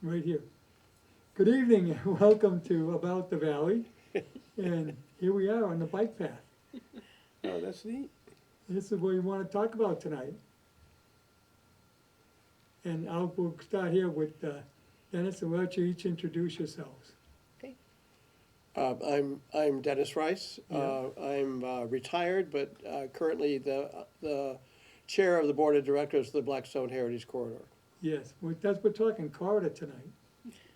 Right here. Good evening and welcome to About the Valley. And here we are on the bike path. Oh, that's neat. This is what we want to talk about tonight. And we'll start here with Dennis, and we'll let you each introduce yourselves. I'm Dennis Rice. Yeah. I'm retired, but currently the chair of the board of directors of the Blackstone Heritage Corridor. Yes, we're talking corridor tonight.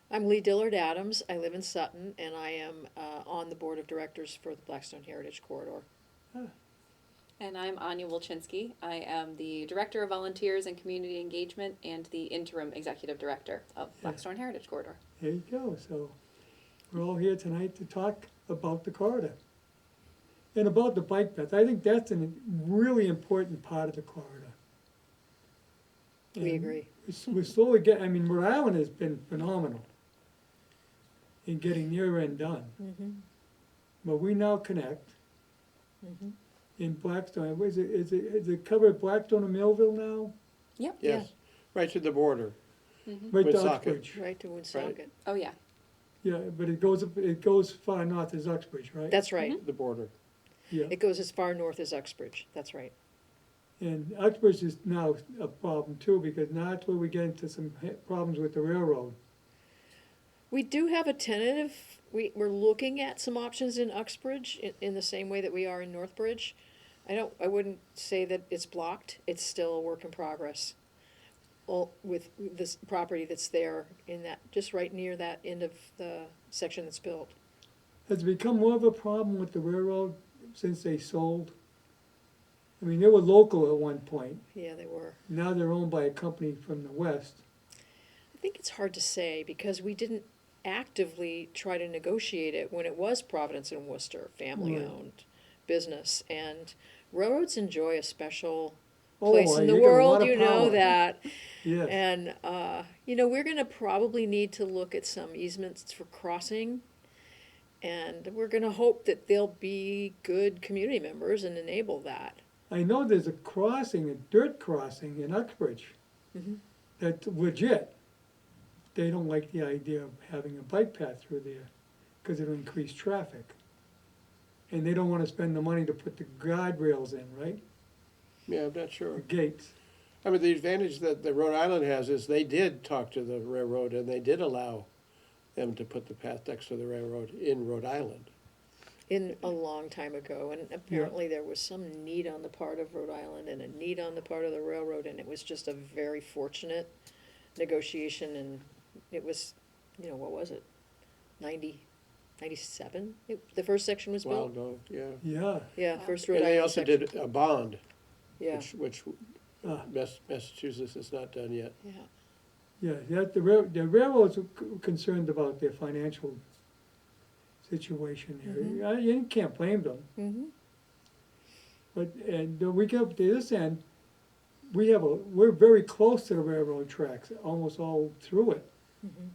I'm Dillard Adams. I live in Sutton, and I am on the board of directors for the Blackstone Heritage Corridor. And I'm Anya Wilczynski. I am the Director of Volunteers and Community Engagement and the Interim Executive Director of Blackstone Heritage Corridor. There you go. So we're all here tonight to talk about the corridor and about the bike path. I think that's a really important part of the corridor. We And agree. we're slowly getting, I mean, Rhode Island has been phenomenal in getting near and done. Mm-hmm. But we now connect Mm-hmm. in Blackstone. Is it covered Blackstone and Millville now? Yep. Yes, right to the border. Right to Woonsocket. Uxbridge. Right to Woonsocket. Oh, yeah. Yeah, but it goes far north as Uxbridge, right? That's right. The border. Yeah, It goes as far north as Uxbridge. That's right. and Uxbridge is now a problem too, because now that's where we get into some problems with the railroad. We do have a tentative, we're looking at some options in Uxbridge in the same way that we are in Northbridge. I wouldn't say that it's blocked. It's still a work in progress. Well, with this property that's there in that, just right near that end of the section that's built. Has it become more of a problem with the railroad since they sold? I mean, they were local at one point. Yeah, they were. Now they're owned by a company from the west. I think it's hard to say because we didn't actively try to negotiate it when it was Providence and Worcester, family-owned business. And railroads enjoy a special place in the you got a lot world, of you know power. that. Yes, And, we're gonna probably need to look at some easements for crossing. And we're gonna hope that they'll be good community members and enable that. I know there's a crossing, a dirt crossing in Uxbridge. Mhm. That's legit. They don't like the idea of having a bike path through there, because it'll increase traffic. And they don't wanna spend the money to put the guardrails in, right? Yeah, I'm not The sure. gates. I mean, the advantage that the Rhode Island has is they did talk to the railroad and they did allow them to put the path next to the railroad in Rhode Island. In a long time ago, and apparently there was some need on the part of Rhode Island and a need on the part of the railroad, and it was just a very fortunate negotiation, and it was, what was it, 97? The first section was While built? ago, yeah. Yeah, Yeah, first Rhode And they Island also section. did a bond, Yeah, which ah, Massachusetts has not done yet. yeah. yeah, the railroads are concerned about their financial situation there. You can't blame them. Mm-hmm. But, and we get up to this end, we're very close to the railroad tracks, almost all through it, Mm-hmm.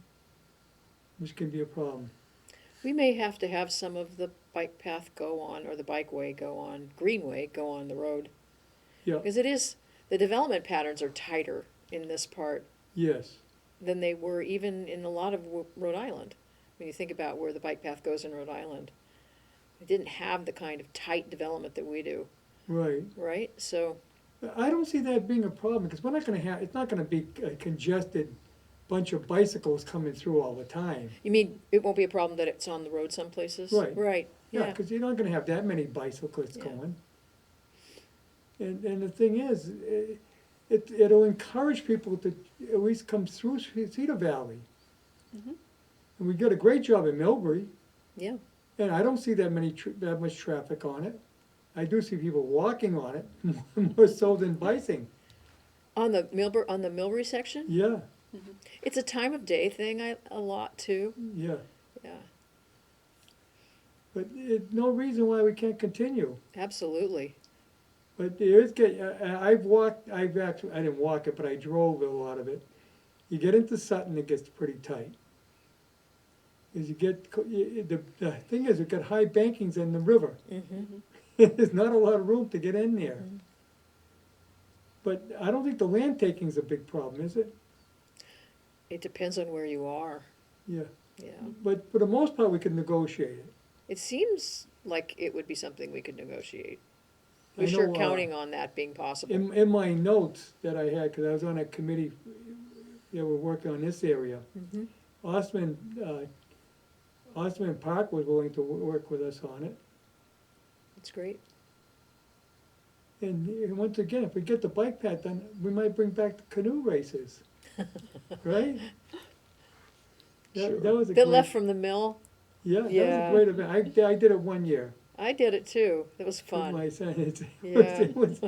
which can be a problem. We may have to have some of the bike path go on, or the bikeway go on, greenway go on the road. Yeah, Because the development patterns are tighter in this part yes, than they were even in a lot of Rhode Island. When you think about where the bike path goes in Rhode Island, it didn't have the kind of tight development that we do, right. right? So, I don't see that being a problem, because we're not gonna it's not gonna be a congested bunch of bicycles coming through all the time. you mean it won't be a problem that it's on the road some places? Right. Right, Yeah, yeah. because you're not gonna have that many bicyclists Yeah. going. And the thing is, it'll encourage people to at least come through Cedar Valley. Mhm. And we did a great job in Millbury, Yeah, and I don't see that much traffic on it. I do see people walking on it, more so than biking. on the Millbury section, Yeah, it's a time of day thing a lot too, yeah, yeah, but no reason why we can't continue. absolutely. But there is, I've actually, I didn't walk it, but I drove a lot of it. You get into Sutton, it gets pretty tight. As you get, the thing is, you've got high bankings in the river. Mm-hmm. There's not a lot of room to get in there. Mhm. But I don't think the land taking's a big problem, is it? It depends on where you are, yeah. yeah. But for the most part, we can negotiate it. It seems like it would be something we could negotiate. I We're sure know, counting on that being possible. In my notes that I had, because I was on a committee that were working on this area, Mhm. Osman Park was willing to work with us on it. It's great. And once again, if we get the bike path done, we might bring back the canoe races, right? Sure. That was a That great, left from the mill, yeah, that was Yeah. a great event. I did it one year I did it too. It was with fun. my son. Yeah. It was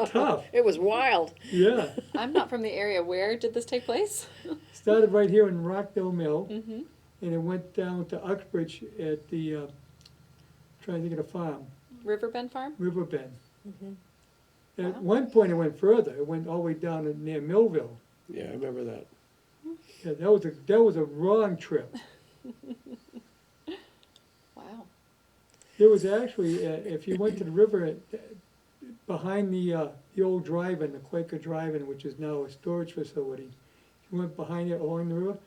tough, It was wild. yeah. I'm not from the area. Where did this take place? Started right here in Rockville Mill, Mm-hmm. and it went down to Uxbridge at the, trying to think of the farm, Riverbend Farm? Riverbend. Mhm. At Wow. one point, it went further. It went all the way down to near Millville. Yeah, I remember that. Yeah, that was a wrong trip. Wow. There was actually, if you went to the river, behind the old drive-in, the Quaker drive-in, which is now a storage facility, if you went behind it along the river,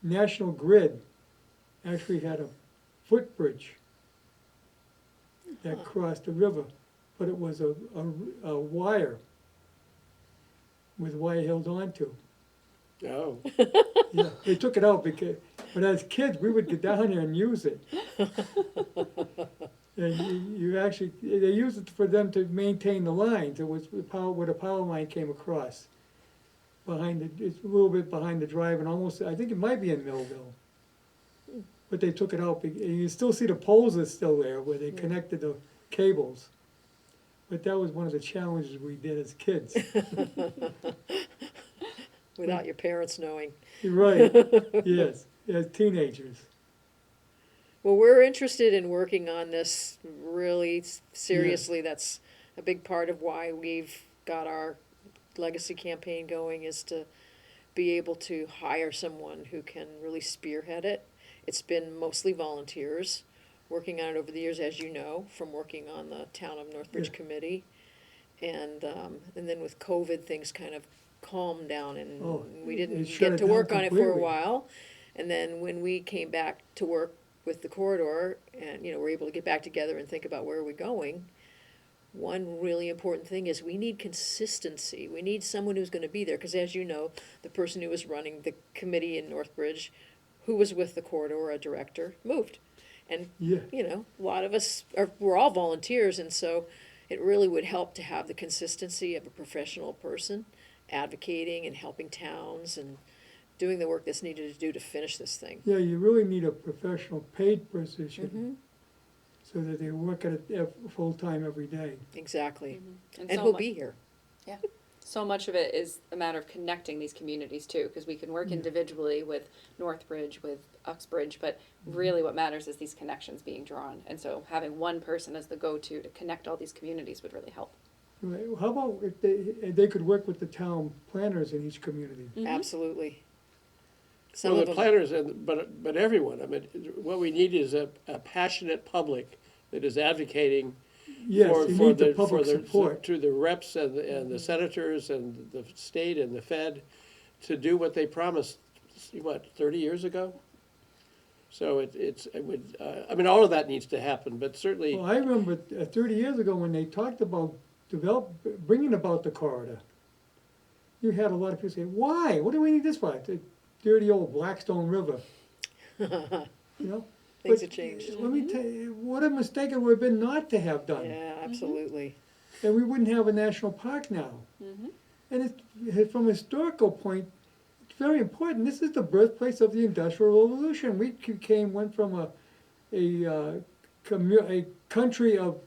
National Grid actually had a footbridge that Huh. crossed the river, but it was a wire with wire held onto. Oh, Yeah, they took it out but as kids, we would get down there and use it. And you actually, they used it for them to maintain the lines. It was where the power line came across. It's a little bit behind the drive and almost, I think it might be in Millville. But they took it out, and you still see the poles are still there where they connected the cables. But that was one of the challenges we did as kids. Without your parents knowing. You're right, yes, as teenagers. Well, we're interested in working on this really seriously. That's a big part of why we've got our legacy campaign going, is to be able to hire someone who can really spearhead it. It's been mostly volunteers working on it over the years, as you know, from working on the Town of Northbridge Yeah. Committee. And then with COVID, things kind of calmed down and Oh, we it didn't shut get it to down work on it for a completely. while. And then when we came back to work with the corridor and, we're able to get back together and think about where we're going, one really important thing is we need consistency. We need someone who's gonna be there, because as you know, the person who was running the committee in Northbridge, who was with the corridor, a director, moved. And, Yeah, a lot of us we're all volunteers, and so it really would help to have the consistency of a professional person advocating and helping towns and doing the work that's needed to do to finish this thing. yeah, you really need a professional paid position Mhm. so that they work at it full-time every day. Exactly. And, And so he'll mu- be here. So much of it is a matter of connecting these communities too, because we can work Yeah. individually with Northbridge, with Uxbridge, but really what matters is these connections being drawn. And so having one person as the go-to to connect all these communities would really help. Right, well, how about if they could work with the town planners in each community? Absolutely. Some well, of the them, planners, but everyone, I mean, what we need is a passionate public that is advocating Yes, you need the public support. to the reps and the senators and the state and the Fed to do what they promised, 30 years ago? So it would, I mean, all of that needs to happen, but certainly, Well, I remember 30 years ago when they talked about bringing about the corridor. You had a lot of people say, why? What do we need this for? The dirty old Blackstone River, you know? things But have changed. Let me tell you, what a mistake it would have been not to have done. Yeah, absolutely. And we wouldn't have a national park now. And from a historical point, it's very important. This is the birthplace of the Industrial Revolution. We went from a country of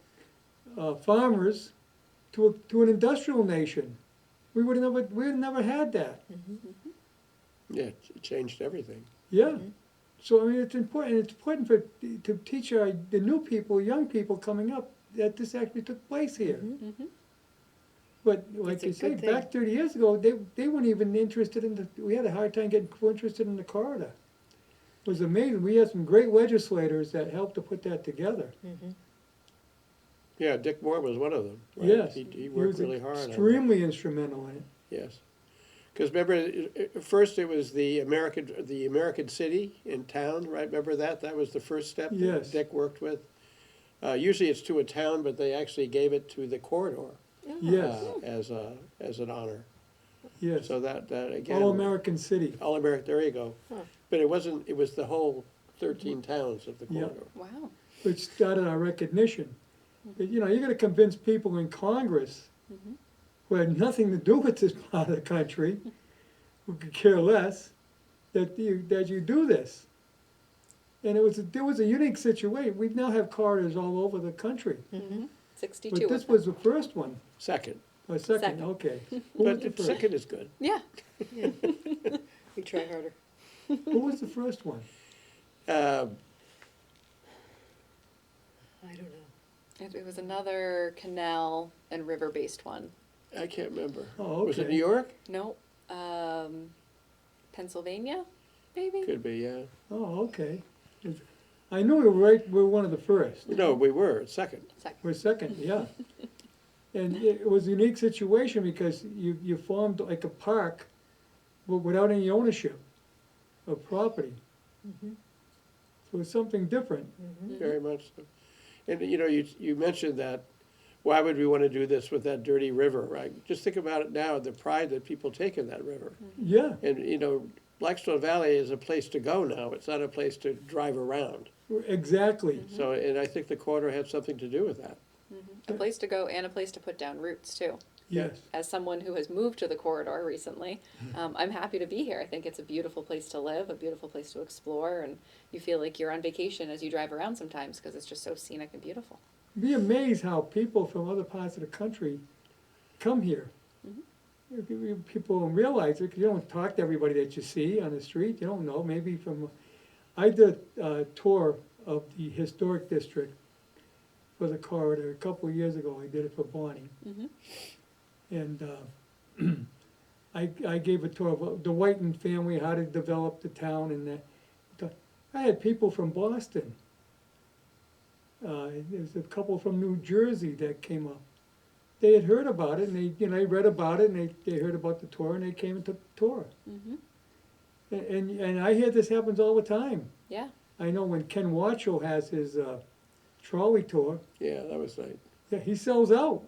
farmers to an industrial nation. We would have never had that. yeah, it changed everything. Yeah. So I mean, it's important. It's important to teach the new people, young people coming up, that this actually took place here. But like It's a you say, good thing. back 30 years ago, they weren't even interested in we had a hard time getting people interested in the corridor. It was amazing. We had some great legislators that helped to put that together. Yeah, Dick Moore was one of them. Right? Yes. He he worked was really hard on it. extremely instrumental in it. Yes. Because remember, first it was the American city in town, right? Remember that? That was the first step Yes. that Dick worked with. Usually it's to a town, but they actually gave it to the corridor Yes, as an honor. yes. So that again. All-American city. All American, there you go. Huh. But it wasn't, it was the whole 13 towns of the Yeah. corridor. Wow. Which started our recognition. But, you know, you gotta convince people in Congress who had nothing to do with this part of the country, who could care less, that you do this. And there was a unique situation. We now have corridors all over the country. 62 But of this them. was the first one, Second, or second, Second. okay. Who was but the the first? second is good. Yeah. We try harder. Who was the first one? Um, I don't know. It was another canal and river-based one. I can't remember. Oh, Was it okay. New York? No, Pennsylvania, maybe? Could be, yeah. Oh, okay. I knew we were one of the first. No, we were second. We're second, yeah. And it was a unique situation because you formed like a park without any ownership of property. So it's something different. Very much so. And, you know, you mentioned that, why would we want to do this with that dirty river, right? Just think about it now, the pride that people take in that river. Yeah, And, you know, Blackstone Valley is a place to go now. It's not a place to drive around. exactly. So, and I think the corridor had something to do with that. A place to go and a place to put down roots, too. Yes, As someone who has moved to the corridor recently, I'm happy to be here. I think it's a beautiful place to live, a beautiful place to explore, and you feel like you're on vacation as you drive around sometimes because it's just so scenic and beautiful. be amazed how people from other parts of the country come here. People don't realize it, because you don't talk to everybody that you see on the street, you don't know, maybe I did a tour of the historic district for the corridor a couple of years ago, I did it for Bonnie. And I gave a tour of the Whiten family, how to develop the town and that. I had people from Boston. There's a couple from New Jersey that came up. They had heard about it and they read about it and they heard about the tour and they came and took the tour. And I hear this happens all the time. Yeah. I know when Ken Watchell has his trolley tour, Yeah, that was nice. yeah, he sells out.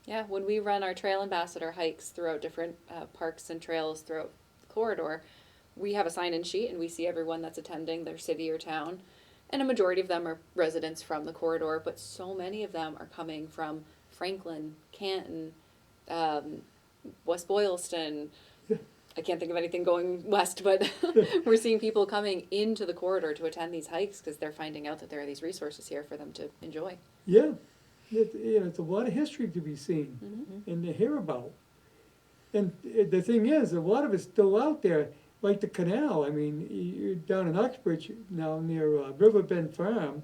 Yeah, when we run our trail ambassador hikes throughout different parks and trails throughout the corridor, we have a sign-in sheet and we see everyone that's attending their city or town. And a majority of them are residents from the corridor, but so many of them are coming from Franklin, Canton, West Boylston. I can't think of anything going west, but we're seeing people coming into the corridor to attend these hikes because they're finding out that there are these resources here for them to enjoy. Yeah, it's a lot of history to be seen and to hear about. And the thing is, a lot of it's still out there, like the canal. I mean, you're down in Uxbridge now near Riverbend Farm.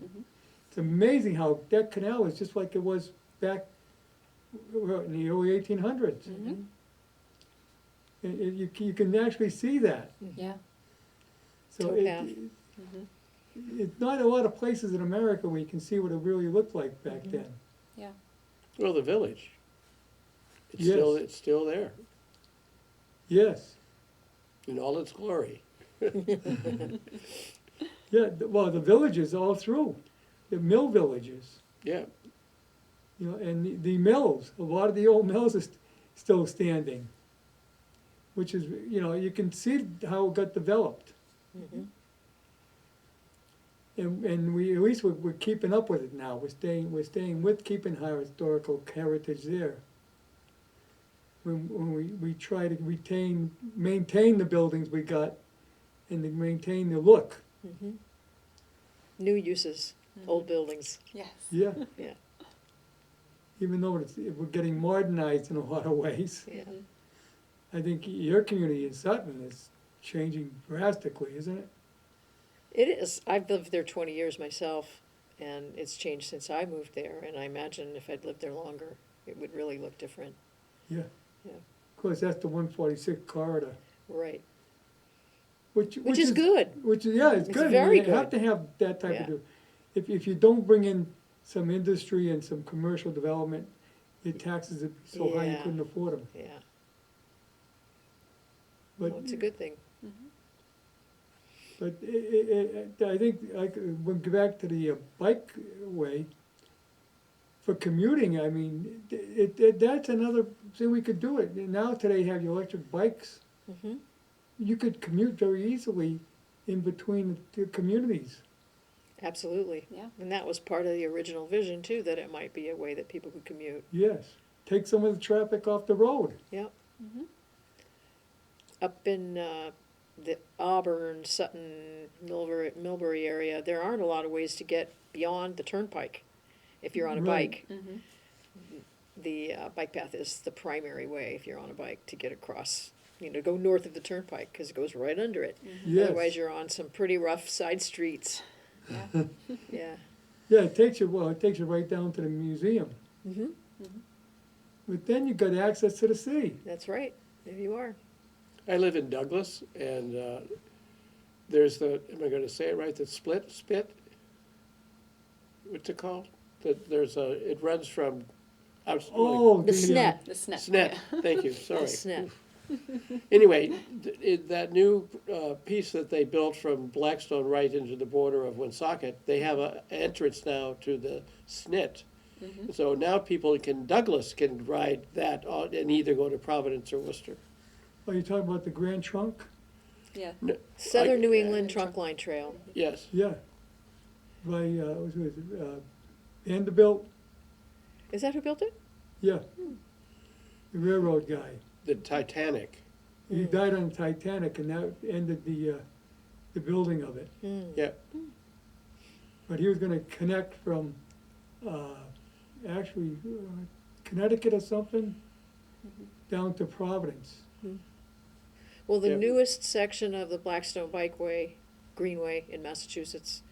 It's amazing how that canal is just like it was back in the early 1800s. You can actually see that. Yeah. So Towpath. it's not a lot of places in America where you can see what it really looked like back then. Yeah. Well, the village. Yes. It's still there Yes. in all its glory. Yeah, well, the villages all through, the mill villages, Yeah. you know, and the mills, a lot of the old mills are still standing, which is, you know, you can see how it got developed. And we, at least we're keeping up with it now, we're staying with keeping our historical heritage there. When we try to maintain the buildings we got and to maintain the look, New uses, old buildings. Yes. yeah. Yeah. Even though we're getting modernized in a lot of ways. Yeah. I think your community in Sutton is changing drastically, isn't it? It is. I've lived there 20 years myself, and it's changed since I moved there. And I imagine if I'd lived there longer, it would really look different. Yeah. Yeah. Of course, that's the 146 corridor, Right. which is good. Which is, yeah, it's It's good. very You have good. to have that type Yeah. of, if you don't bring in some industry and some commercial development, your taxes would be so high you Yeah. couldn't afford them. Yeah. But, Well, it's a good thing. but I think, like, we'll go back to the bike way. For commuting, I mean, that's another thing we could do it. Now today you have your electric bikes. Mhm. You could commute very easily in between the communities. Absolutely. Yeah. And that was part of the original vision too, that it might be a way that people could commute. Yes, take some of the traffic off the road. Yep. Mhm. Up in the Auburn, Sutton, Millbury area, there aren't a lot of ways to get beyond the turnpike if you're on a Right. bike. Mhm. The bike path is the primary way if you're on a bike to get across, go north of the turnpike because it goes right under it. Yes. Otherwise, you're on some pretty rough side streets. Yeah. Yeah. Yeah, it takes you right down to the museum. Mm-hmm. But then you got access to the city. That's right. There you are. I live in Douglas, and there's am I gonna say it right, the spit? What's it called? It runs from, Oh, The SNET. The SNET. SNET, Yeah. thank you, sorry. SNET. Anyway, that new piece that they built from Blackstone right into the border of Woonsocket, they have an entrance now to the SNIT. So now Douglas can ride that and either go to Providence or Worcester. Are you talking about the Grand Trunk? Yeah. Southern New England Trunk Line Trail. Yes, Yeah. By, what was it, Vanderbilt? Is that who built it? Yeah. The railroad guy. the Titanic, He died on the Titanic and that ended the building of it. Mm. yeah. But he was gonna connect from, actually, Connecticut or something, down to Providence. Well, the Yep. newest section of the Blackstone Bikeway, Greenway in Massachusetts,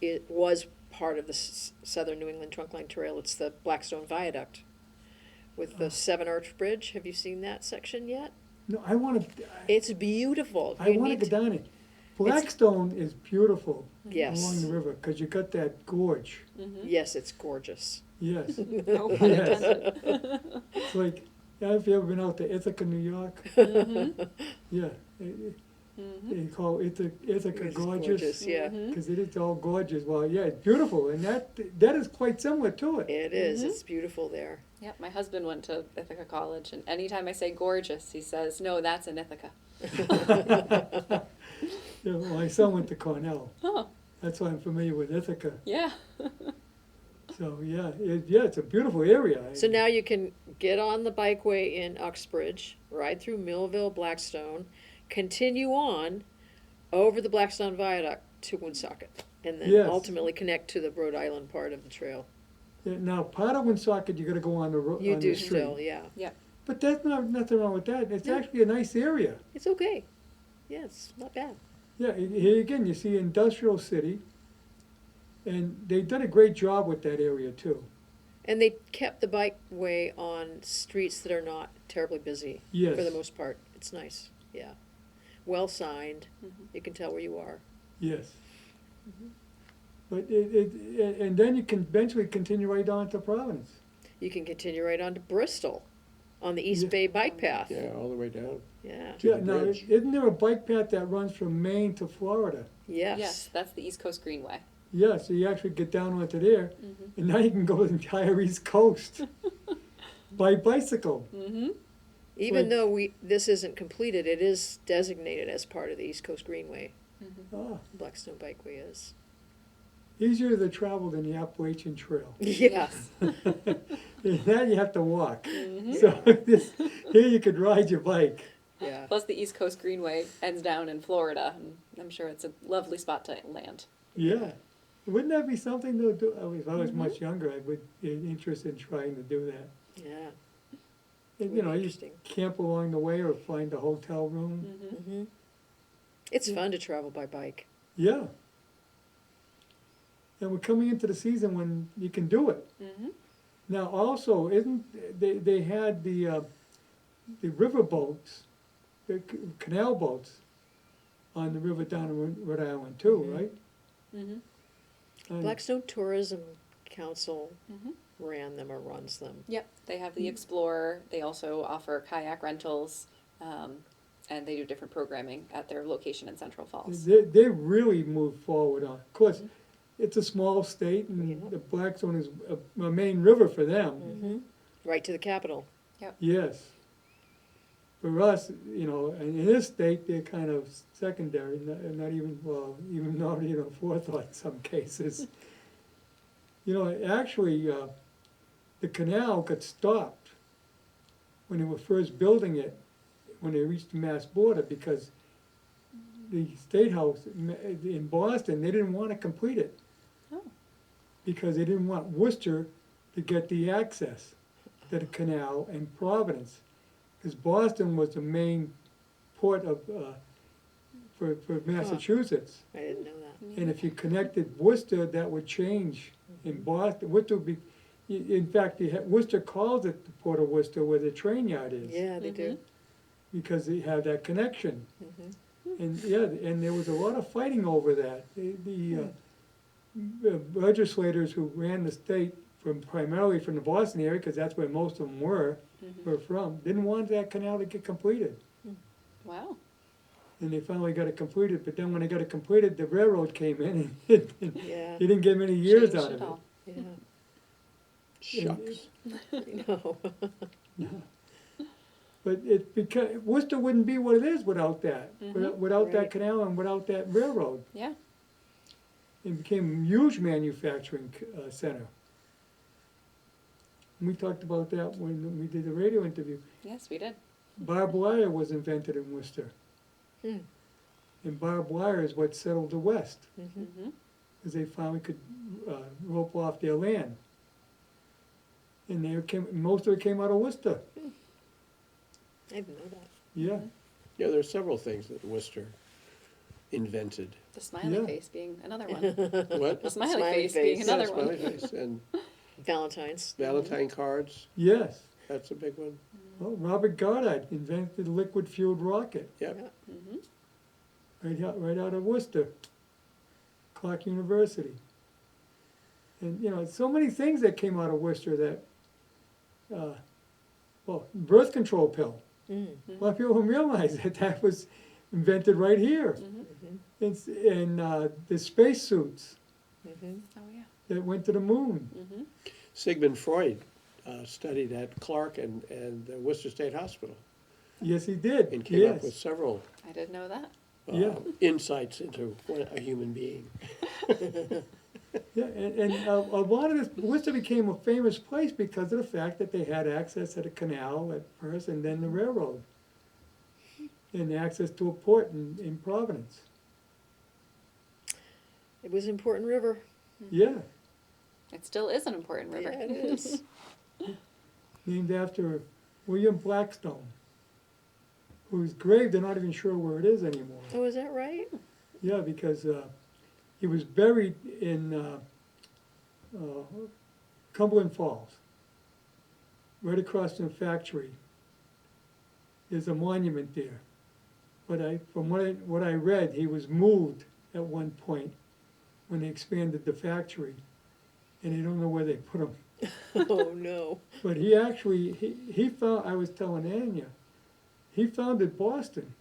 it was part of the Southern New England Trunk Line Trail. It's the Blackstone Viaduct with the 7-arch bridge. Have you seen that section yet? No, I wanna, It's beautiful. I You wanna need go to- down it. Blackstone is beautiful Yes. along the river, cause you got that gorge, Yes, it's gorgeous. yes. No pun Yes. intended. It's like, yeah, if you ever been out to Ithaca, New York, yeah, they call Ithaca It's gorgeous, yeah. cause it is all gorgeous, well, yeah, it's beautiful, and that is quite similar to it. It is. It's beautiful there. Yep, my husband went to Ithaca College, and anytime I say gorgeous, he says, "No, that's in Ithaca." Yeah, well, my son went to Cornell, Oh, that's why I'm familiar with Ithaca, yeah. so, yeah, it's a beautiful area. So now you can get on the bikeway in Uxbridge, ride through Millville, Blackstone, continue on over the Blackstone Viaduct to Woonsocket, and then Yes. ultimately connect to the Rhode Island part of the trail. Yeah, now, part of Woonsocket, you gotta go on the You on do the street. still, yeah. But that's nothing wrong with that, it's No. actually a nice area. It's okay. Yeah, it's not bad. Yeah, here again, you see industrial city, and they've done a great job with that area too. And they kept the bikeway on streets that are not terribly busy Yes. for the most part. It's nice, yeah. Well signed. You can tell where you are. Yes. But and then you can eventually continue right on to Providence. You can continue right on to Bristol on the East Yeah. Bay bike path. Yeah, all the way down. Yeah. To Yeah, the now, bridge. isn't there a bike path that runs from Maine to Florida? Yes. Yes, that's the East Coast Greenway. Yeah, so you actually get down onto there, Mm-hmm. and now you can go the entire East Coast by bicycle. Even Like- though this isn't completed, it is designated as part of the East Coast Greenway. Ah, Blackstone Bikeway is. easier to travel than the Appalachian Trail. Yes. And that you have to walk. Mm-hmm. So here you could ride your bike. Yeah. Plus, the East Coast Greenway ends down in Florida, and I'm sure it's a lovely spot to land. Yeah. Wouldn't that be something to do? If I Mm-hmm. was much younger, I would be interested in trying to do that. Yeah. And, Would be you interesting. camp along the way or find a hotel room. Mm-hmm. It's fun to travel by bike. Yeah. And we're coming into the season when you can do it. Now also, they had the river boats, the canal boats on the river down in Rhode Island too, right? And- Blackstone Tourism Council ran them or runs them. Yep, they have the Explorer. They also offer kayak rentals. and they do different programming at their location in Central Falls. They really moved forward on, of course, it's a small state and Yeah. the Blackstone is a main river for them, Mm-hmm. Right to the capital. yes. For us, you know, in this state, they're kind of secondary, not even, well, even not even a forethought in some cases. You know, actually, the canal got stopped when they were first building it, when they reached the Mass border, because the State House in Boston, they didn't want to complete it. Oh. Because they didn't want Worcester to get the access to the canal and Providence. Because Boston was the main port of, for Massachusetts. I didn't know that. And if you connected Worcester, that would change in Boston. Worcester would be, in fact, Worcester calls it the Port of Worcester where the train yard is. Yeah, they do. Because they have that connection. Mhm. And, yeah, and there was a lot of fighting over that. The legislators who ran the state primarily from the Boston area, because that's where most of them were from, didn't want that canal to get completed. Wow. And they finally got it completed, but then when they got it completed, the railroad came in and Yeah, he didn't get many years Changed out of it all. yeah. Shucks. No. But it because Worcester wouldn't be what it is without that, without that Right. canal and without that railroad. Yeah. It became a huge manufacturing center. We talked about that when we did the radio interview. Yes, we did. Barbed wire was invented in Worcester. Hmm. And barbed wire is what settled the West, Mm-hmm. because they finally could rope off their land. And most of it came out of Worcester, I didn't know that. yeah. Yeah, there are several things that Worcester invented. The smiley Yeah. face being another one. What? The smiley, Smiley face, being face. Yeah, another smiley one. face, and Valentine's. Valentine cards, Yes. that's a big one. Well, Robert Goddard invented the liquid-fueled rocket, Yep. Mm-hmm. right out of Worcester, Clark University. And, you know, so many things that came out of Worcester that, well, birth control pill. Mm. A lot of people don't realize that was invented right here. Mm-hmm. And the spacesuits Mm-hmm. Oh, yeah. that went to the moon. Mm-hmm. Sigmund Freud studied at Clark and the Worcester State Hospital Yes, he did, and came up with yes. several I didn't know that. Yeah. insights into a human being. Yeah, and a lot of this, Worcester became a famous place because of the fact that they had access to the canal at first and then the railroad. And access to a port in Providence. It was an important river. Yeah, It still is an important river. Yeah, it is. named after William Blackstone, whose grave they're not even sure where it is anymore. Oh, is that right? Yeah, because he was buried in Cumberland Falls, right across from the factory. There's a monument there. But from what I read, he was moved at one point when they expanded the factory, and they don't know where they put him. Oh, no. But he actually, he found, I was telling Anya, he founded Boston.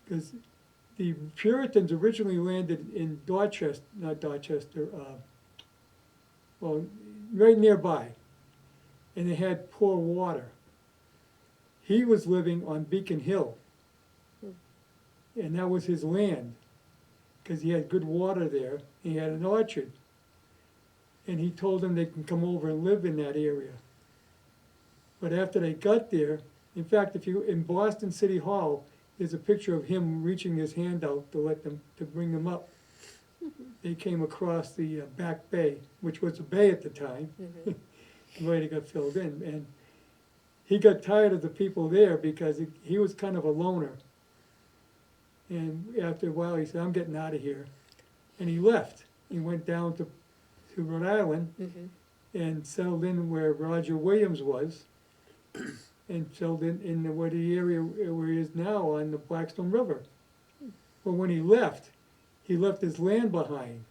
Because the Puritans originally landed in Dorchester, not Dorchester, well, right nearby. And they had poor water. He was living on Beacon Hill. And that was his land, because he had good water there. He had an orchard. And he told them they can come over and live in that area. But after they got there, in fact, in Boston City Hall, there's a picture of him reaching his hand out to bring them up. They came across the back bay, which was a bay at the time. Later got filled in, and he got tired of the people there because he was kind of a loner. And after a while, he said, "I'm getting out of here," and he left. He went down to Rhode Island and settled in where Roger Williams was, and settled in where the area where he is now on the Blackstone River. But when he left his land behind.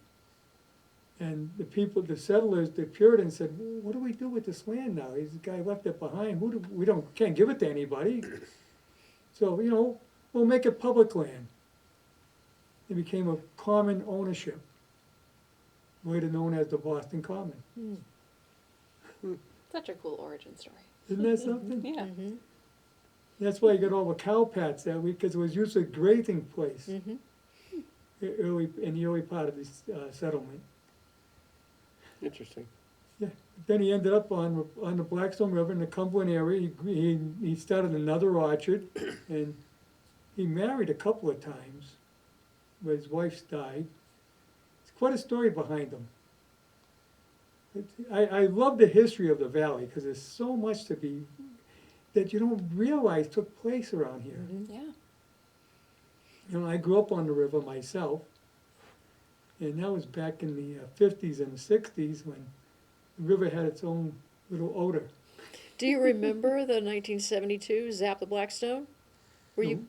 And the people, the settlers, the Puritans said, "What do we do with this land now? This guy left it behind. We can't give it to anybody." So, you know, we'll make it public land. It became a common ownership, later known as the Boston Common. Such a cool origin story. Isn't that something? Yeah. Mm-hmm. That's why you got all the cow pats that week, because it was used as a grazing place Mm-hmm. in the early part of this settlement. Interesting. Then he ended up on the Blackstone River in the Cumberland area. He started another orchard, and he married a couple of times, but his wife's died. It's quite a story behind him. I love the history of the valley, because there's so much that you don't realize took place around here. Mm-hmm. Yeah. You know, I grew up on the river myself, and that was back in the 50s and 60s when the river had its own little odor. Do you remember the 1972 Zap the Blackstone? Were you,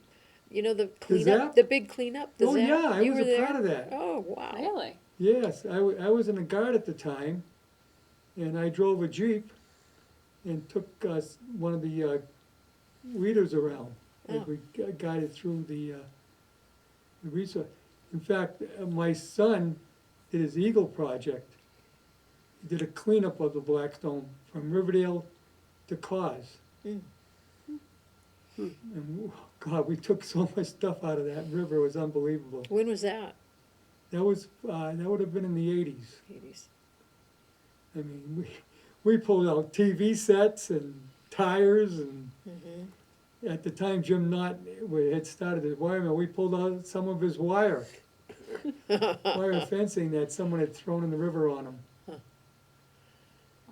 you know, the cleanup, Zap? the big cleanup? The Oh, Zap? yeah, I You was were a there? part of that. Oh, wow. Really? Yes, I was in the guard at the time, and I drove a Jeep and took one of the leaders around as Oh. we guided through the resort. In fact, my son did his Eagle project. He did a cleanup of the Blackstone from Riverdale to Cause. Mm. And God, we took so much stuff out of that river, it was unbelievable. When was that? That would have been in the 80s. 80s. I mean, we pulled out TV sets and tires, and Mm-hmm. at the time Jim Knott had started his wire mill, we pulled out some of his wire fencing that someone had thrown in the river on him.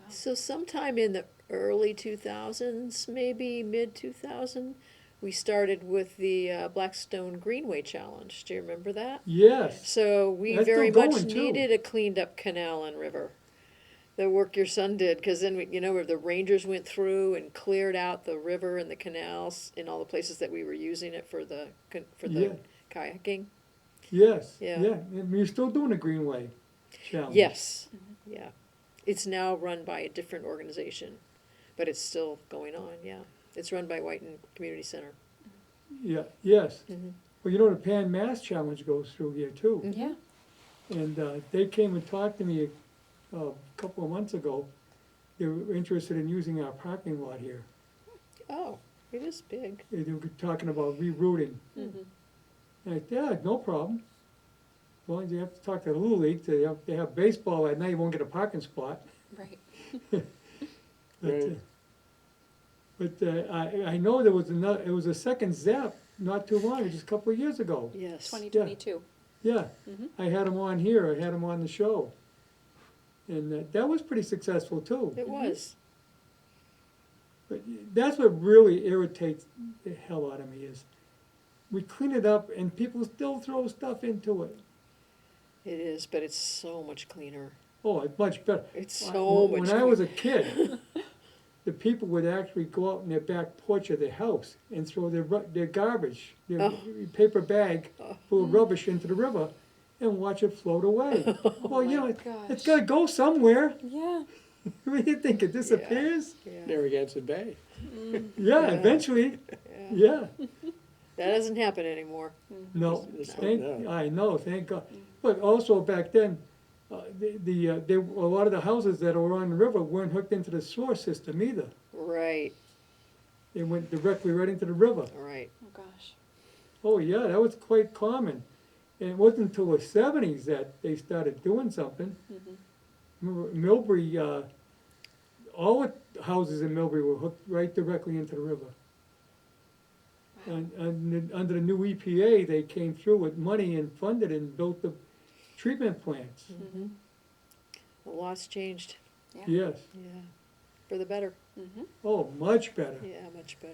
So sometime in the early 2000s, maybe mid 2000, we started with the Blackstone Greenway Challenge. Do you remember that? Yes, So we That's very still much going, too. needed a cleaned up canal and river. The work your son did, because then we, you know, where the rangers went through and cleared out the river and the canals in all the places that we were using it for the Yeah. kayaking. yes, Yeah. yeah. And we're still doing a Greenway challenge. Yes, yeah. It's now run by a different organization, but it's still going on. Yeah, it's run by Whiten Community Center. Yeah, yes. Mhm. Well, you know, the Pan Mass Challenge goes through here too. Mhm. Yeah. And they came and talked to me a couple of months ago. They were interested in using our parking lot here. Oh, it is big. They were talking about rerouting. Mm-hmm. And I said, yeah, no problem. As long as you have to talk to the Little League, they have baseball at night, you won't get a parking spot. Right. But, I know there was it was a second Zap not too long, just a couple of years ago. Yes. 2022. Yeah, Mhm. I had him on here, I had him on the show. And that was pretty successful too. It was. But that's what really irritates the hell out of me is, we clean it up and people still throw stuff into it. It is, but it's so much cleaner. Oh, it's much better. It's so much When I was a kid, the people would actually go out in their back porch of their house and throw their garbage, their Oh. paper bag Oh. full of rubbish into the river and watch it float away. Well, you know, gosh. it's gotta go somewhere. Yeah. What do you think, it disappears? Yeah. Narragansett Bay. Yeah, Yeah. eventually, Yeah. yeah. That doesn't happen anymore. No, Let's hope thank, not. I know, thank God. But also back then, a lot of the houses that were on the river weren't hooked into the sewer system either. Right, They went directly right into the river. right. Oh gosh. Oh, yeah, that was quite common. And it wasn't until the 70s that they started doing something. Mhm. Remember, Millbury, all the houses in Millbury were hooked right directly into the river. And under the new EPA, they came through with money and funded and built the treatment plants. Mm-hmm. A lot's changed, Yeah. Yes, yeah, for the better, Mm-hmm. oh, much better, yeah, much better.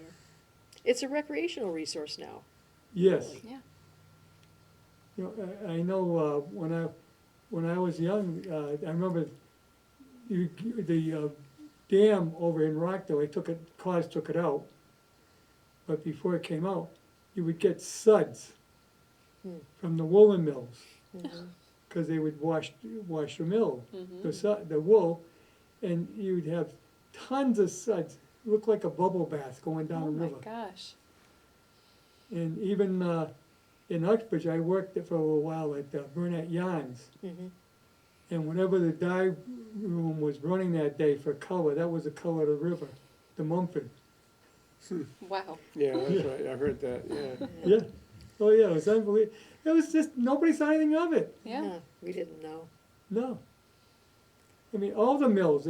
It's a recreational resource now. yes. Really. Yeah. You know, I know, when I was young, I remember the dam over in Rockdale, Cause took it out. But before it came out, you would get suds Hmm. from the woolen mills, Mhm. because they would wash the mill, Mm-hmm. the wool, and you'd have tons of suds. It looked like a bubble bath going down Oh the my river. gosh. And even, in Uxbridge, I worked there for a little while at Burnett Yarns. Mhm. And whenever the dye room was running that day for color, that was the color of the river, the Mumford. Wow. Yeah, that's right, I heard that, yeah. Yeah, oh yeah, it was unbelievable. It was just, nobody saw anything of it, Yeah. No, we didn't know. no. I mean, all the mills,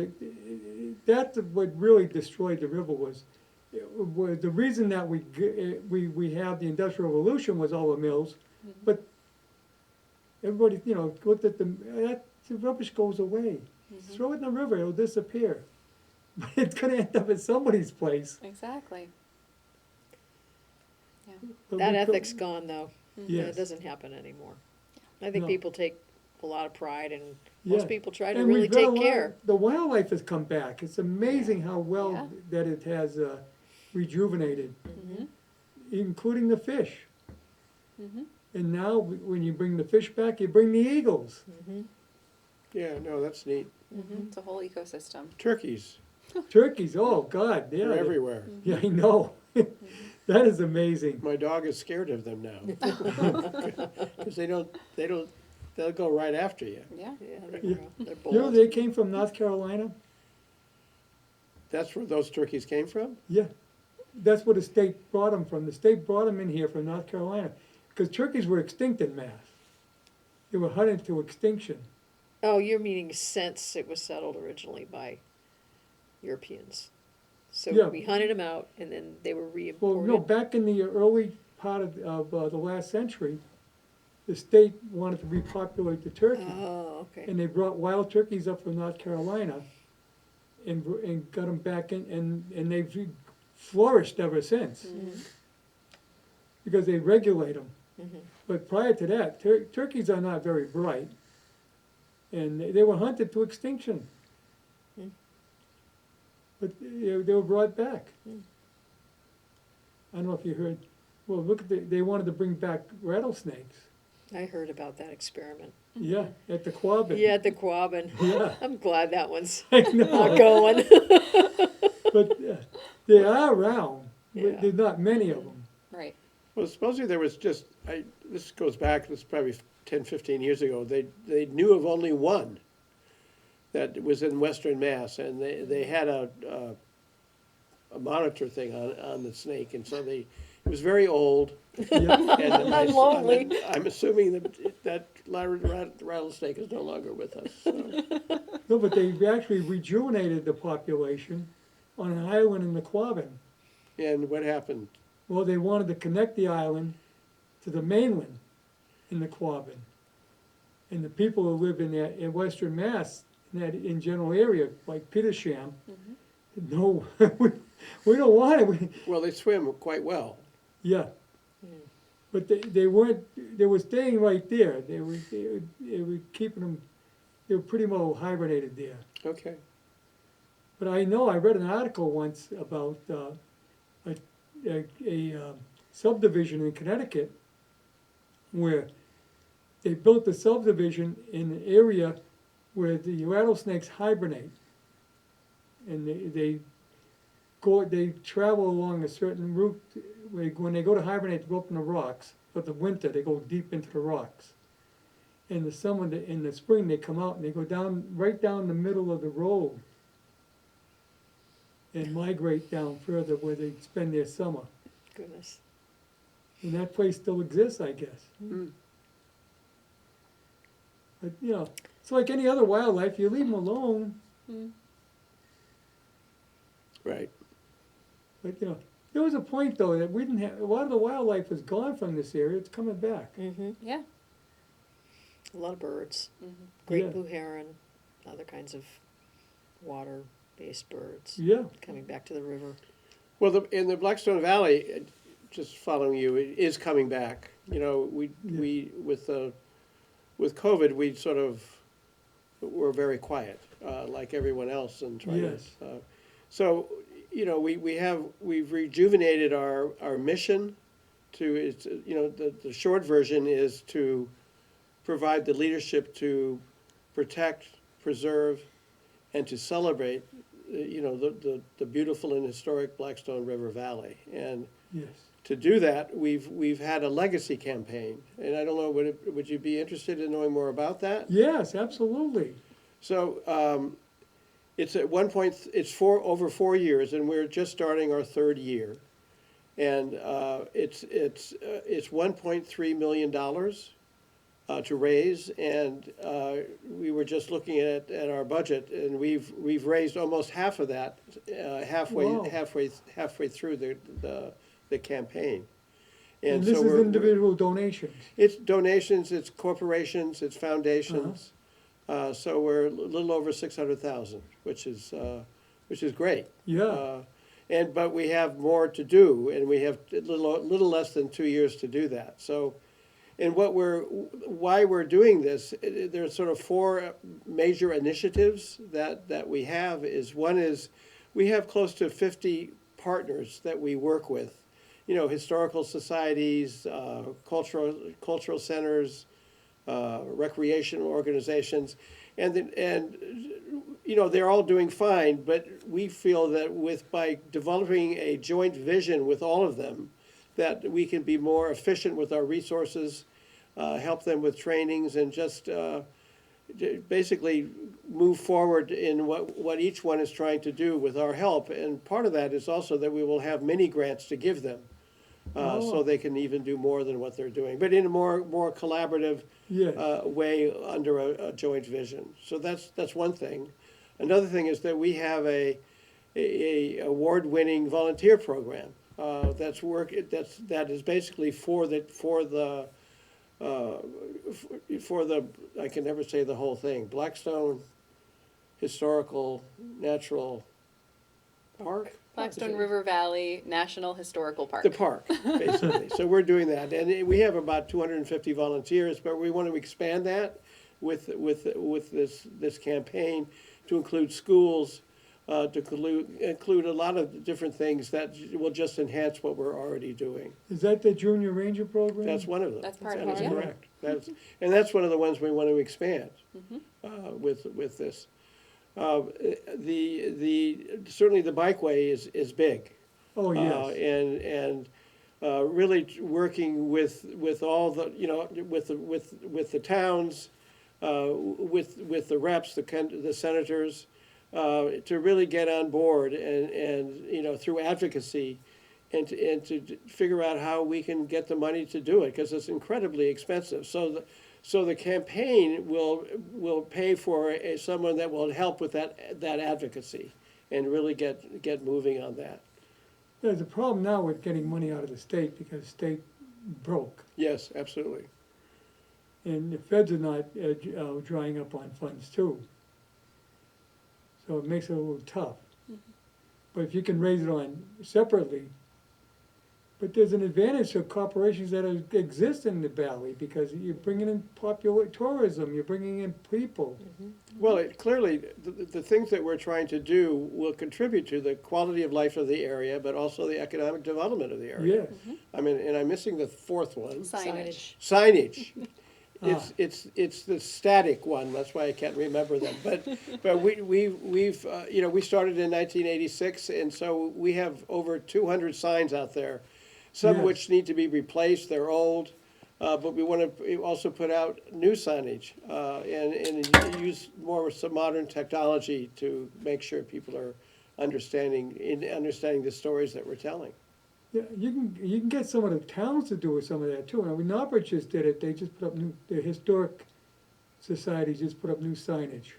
that's what really destroyed the river was the reason that we have the Industrial Revolution was all the mills, but everybody, looked at the rubbish goes away. Throw it in the river, it'll disappear. But it's gonna end up at somebody's place. Exactly. Yeah. But That we ethic's gone, though. Yes. It doesn't happen anymore. I think No. people take a lot of pride, and Yeah. most people try to And really we've got a take lot- care. The wildlife has come back. It's amazing how well Yeah. that it has rejuvenated, Mhm. including the fish. Mhm. And now, when you bring the fish back, you bring the eagles. Mhm. Yeah, no, that's neat. It's a whole ecosystem. Turkeys, Turkeys, oh God, yeah. they're everywhere. Yeah, I know. That is amazing. My dog is scared of them now. Because they'll go right after you. Yeah. Yeah, they're, Yeah. they're You know, bold. they came from North Carolina? That's where those turkeys came from? Yeah. That's where the state brought them from. The state brought them in here from North Carolina. Because turkeys were extinct in Mass. They were hunted to extinction. Oh, you're meaning since it was settled originally by Europeans. So Yeah. we hunted them out, and then they were Well, reimported. no, back in the early part of the last century, the state wanted to repopulate the turkey. Oh, okay. And they brought wild turkeys up from North Carolina and got them back in, and they've flourished ever since. Because they regulate them. But prior to that, turkeys are not very bright. And they were hunted to extinction. But they were brought back. I don't know if you heard, well, look at they wanted to bring back rattlesnakes. I heard about that experiment. Yeah, at the Quabbin. Yeah, at the Quabbin. Yeah. I'm glad that one's I not know, going. but they are around. Yeah. There's not many of them. Right. Well, supposedly there was just, this goes back, this is probably 10, 15 years ago, they knew of only one that was in Western Mass, and they had a monitor thing on the snake, and so it was very old. Yeah. And I'm lonely. I'm assuming that rattlesnake is no longer with us, so. No, but they actually rejuvenated the population on an island in the Quabbin. And what happened? Well, they wanted to connect the island to the mainland in the Quabbin. And the people who live in Western Mass, in general area, like Petersham, no, we don't want it. Well, they swim quite well. Yeah. But they weren't, they were staying right there. They were keeping them, they were pretty well hibernated there. Okay. But I know, I read an article once about a subdivision in Connecticut where they built a subdivision in an area where the rattlesnakes hibernate. And they travel along a certain route. When they go to hibernate, they go up in the rocks. But the winter, they go deep into the rocks. In the summer, in the spring, they come out and they go right down the middle of the road and migrate down further where they spend their summer. Goodness. And that place still exists, I guess. Mm. But, it's like any other wildlife, you leave them alone. Right. But, there was a point, though, that we didn't have, a lot of the wildlife was gone from this area, it's coming back. Yeah. A lot of birds. Mhm. Great Yeah. blue heron, other kinds of water-based birds Yeah, coming back to the river. Well, in the Blackstone Valley, just following you, it is coming back. We with COVID, we sort of were very quiet, like everyone else, and trying Yes. to. So, we've rejuvenated our mission to, it's, the short version is to provide the leadership to protect, preserve, and to celebrate, the beautiful and historic Blackstone River Valley. And yes. to do that, we've had a legacy campaign, and I don't know, would you be interested in knowing more about that? Yes, absolutely. So, it's at one point, it's over 4 years, and we're just starting our third year. And, it's $1.3 million, to raise, and, we were just looking at our budget, and we've raised almost half of that, Wow. halfway through the campaign. And so this is we're- individual donations. It's donations, it's corporations, it's foundations. So we're a little over 600,000, which is great. Yeah, But we have more to do, and we have a little less than 2 years to do that. So, and why we're doing this, there's sort of four major initiatives that we have. One is, we have close to 50 partners that we work with. You know, historical societies, cultural centers, recreational organizations, and you know, they're all doing fine, but we feel that by developing a joint vision with all of them, that we can be more efficient with our resources, help them with trainings, and just basically move forward in what each one is trying to do with our help. And part of that is also that we will have mini grants to give them, so they can even do more than what they're doing, but in a more collaborative yes. way under a joint vision. So that's one thing. Another thing is that we have a award-winning volunteer program that is basically for the I can never say the whole thing, Blackstone Historical Natural Park? Blackstone River Valley National Historical Park. The park, basically. So we're doing that, and we have about 250 volunteers, but we want to expand that with this campaign to include schools, to include a lot of different things that will just enhance what we're already doing. Is that the Junior Ranger program? That's one of them. That's part of That it, is yeah. correct. And that's one of the ones we want to expand with this. Certainly the bikeway is big. Oh, yes. And really working with all the, you know, with the towns, with the reps, the senators, to really get on board and you know, through advocacy, and to figure out how we can get the money to do it, because it's incredibly expensive. So the campaign will pay for someone that will help with that advocacy and really get moving on that. There's a problem now with getting money out of the state because the state broke. Yes, absolutely. And the feds are not drying up on funds too. So it makes it a little tough. But if you can raise it on separately, but there's an advantage to corporations that exist in the valley, because you're bringing in popular tourism, you're bringing in people. Well, clearly, the things that we're trying to do will contribute to the quality of life of the area, but also the economic development of the area. Yes. I mean, and I'm missing the fourth one, Signage. signage. It's the static one, that's why I can't remember them. But we've you know, we started in 1986, and so we have over 200 signs out there, some of Yes. which need to be replaced, they're old, but we want to also put out new signage, and use some modern technology to make sure people are understanding the stories that we're telling. Yeah, you can get some of the towns to do some of that too. And when Norbert just did it, they just put up the historic society just put up new signage.